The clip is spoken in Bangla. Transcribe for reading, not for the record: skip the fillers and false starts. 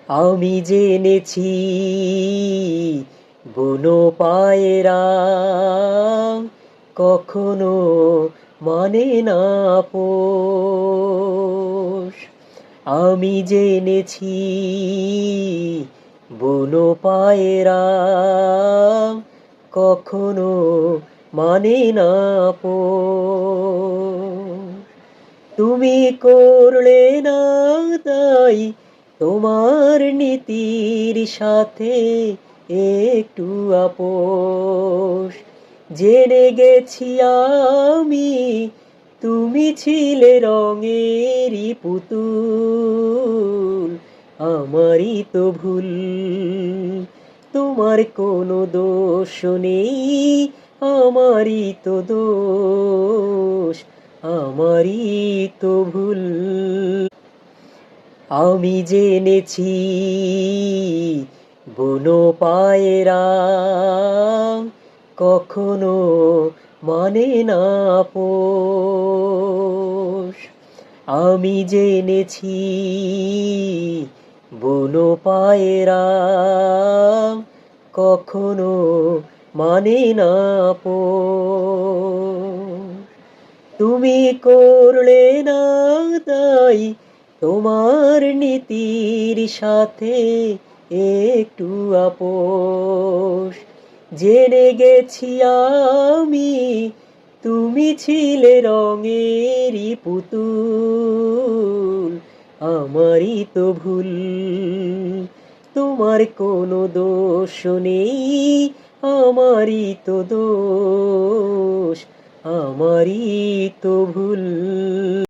আমি জেনেছি বুনো পায়রা কখনো মানে না পোষ। আমি জেনেছি বুনো পায়রা কখনো মানে না পোষ। তুমি করলে না তাই তোমার নীতির সাথে একটু আপোষ। জেনে গেছি আমি তুমি ছিলে রঙেরই পুতুল, আমারই তো ভুল। তোমার কোনো দোষ নেই, আমারই তো দোষ, আমারই তো ভুল। আমি জেনেছি বুনো পায়রা কখনো মানে না পোষ। আমি জেনেছি বুনো পায়রা কখনো মানে না পোষ। তুমি করলে না তাই তোমার নীতির সাথে একটু আপোষ। জেনে গেছি আমি তুমি ছিলে রঙেরই পুতুল, আমারই তো ভুল। তোমার কোনো দোষ নেই, আমারই তো দোষ, আমারই তো ভুল।